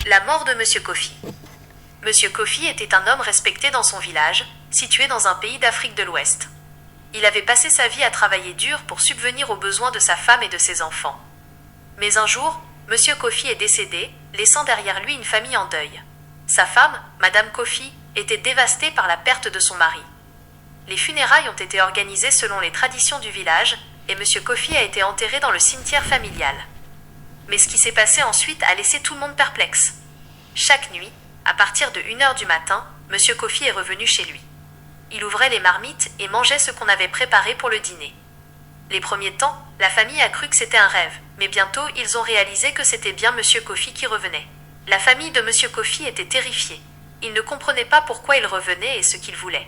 La mort de Monsieur Kofi. Monsieur Kofi était un homme respecté dans son village, situé dans un pays d'Afrique de l'Ouest. Il avait passé sa vie à travailler dur pour subvenir aux besoins de sa femme et de ses enfants. Mais un jour, Monsieur Kofi est décédé, laissant derrière lui une famille en deuil. Sa femme, Madame Kofi, était dévastée par la perte de son mari. Les funérailles ont été organisées selon les traditions du village, et Monsieur Kofi a été enterré dans le cimetière familial. Mais ce qui s'est passé ensuite a laissé tout le monde perplexe. Chaque nuit, à partir de 1h du matin, Monsieur Kofi est revenu chez lui. Il ouvrait les marmites et mangeait ce qu'on avait préparé pour le dîner. Les premiers temps, la famille a cru que c'était un rêve, mais bientôt ils ont réalisé que c'était bien Monsieur Kofi qui revenait. La famille de Monsieur Kofi était terrifiée. Ils ne comprenaient pas pourquoi il revenait et ce qu'il voulait.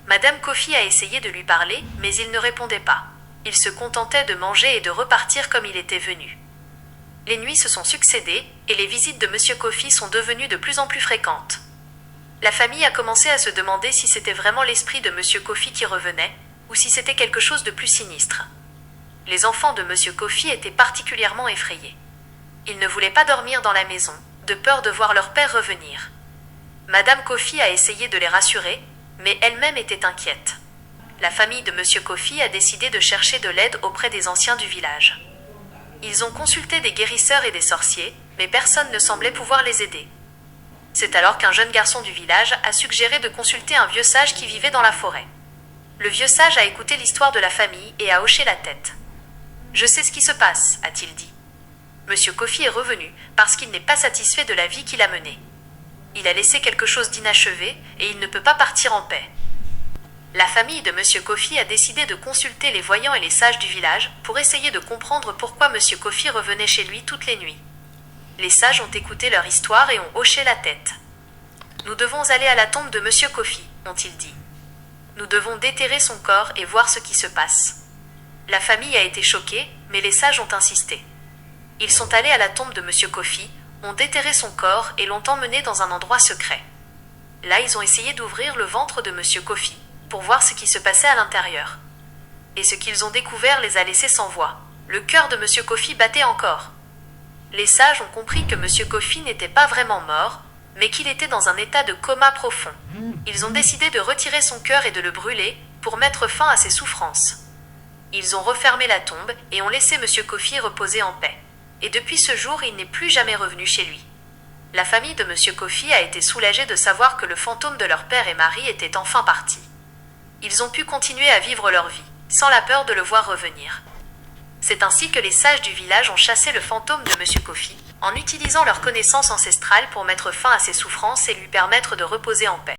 Madame Kofi a essayé de lui parler, mais il ne répondait pas. Il se contentait de manger et de repartir comme il était venu. Les nuits se sont succédées, et les visites de Monsieur Kofi sont devenues de plus en plus fréquentes. La famille a commencé à se demander si c'était vraiment l'esprit de Monsieur Kofi qui revenait, ou si c'était quelque chose de plus sinistre. Les enfants de Monsieur Kofi étaient particulièrement effrayés. Ils ne voulaient pas dormir dans la maison, de peur de voir leur père revenir. Madame Kofi a essayé de les rassurer, mais elle-même était inquiète. La famille de Monsieur Kofi a décidé de chercher de l'aide auprès des anciens du village. Ils ont consulté des guérisseurs et des sorciers, mais personne ne semblait pouvoir les aider. C'est alors qu'un jeune garçon du village a suggéré de consulter un vieux sage qui vivait dans la forêt. Le vieux sage a écouté l'histoire de la famille et a hoché la tête. « Je sais ce qui se passe », a-t-il dit. Monsieur Kofi est revenu parce qu'il n'est pas satisfait de la vie qu'il a menée. Il a laissé quelque chose d'inachevé et il ne peut pas partir en paix. La famille de Monsieur Kofi a décidé de consulter les voyants et les sages du village pour essayer de comprendre pourquoi Monsieur Kofi revenait chez lui toutes les nuits. Les sages ont écouté leur histoire et ont hoché la tête. « Nous devons aller à la tombe de Monsieur Kofi », ont-ils dit. « Nous devons déterrer son corps et voir ce qui se passe. » La famille a été choquée, mais les sages ont insisté. Ils sont allés à la tombe de Monsieur Kofi, ont déterré son corps et l'ont emmené dans un endroit secret. Là, ils ont essayé d'ouvrir le ventre de Monsieur Kofi pour voir ce qui se passait à l'intérieur. Et ce qu'ils ont découvert les a laissés sans voix. Le cœur de Monsieur Kofi battait encore. Les sages ont compris que Monsieur Kofi n'était pas vraiment mort, mais qu'il était dans un état de coma profond. Ils ont décidé de retirer son cœur et de le brûler pour mettre fin à ses souffrances. Ils ont refermé la tombe et ont laissé Monsieur Kofi reposer en paix. Et depuis ce jour, il n'est plus jamais revenu chez lui. La famille de Monsieur Kofi a été soulagée de savoir que le fantôme de leur père et mari était enfin parti. Ils ont pu continuer à vivre leur vie, sans la peur de le voir revenir. C'est ainsi que les sages du village ont chassé le fantôme de Monsieur Kofi, en utilisant leurs connaissances ancestrales pour mettre fin à ses souffrances et lui permettre de reposer en paix.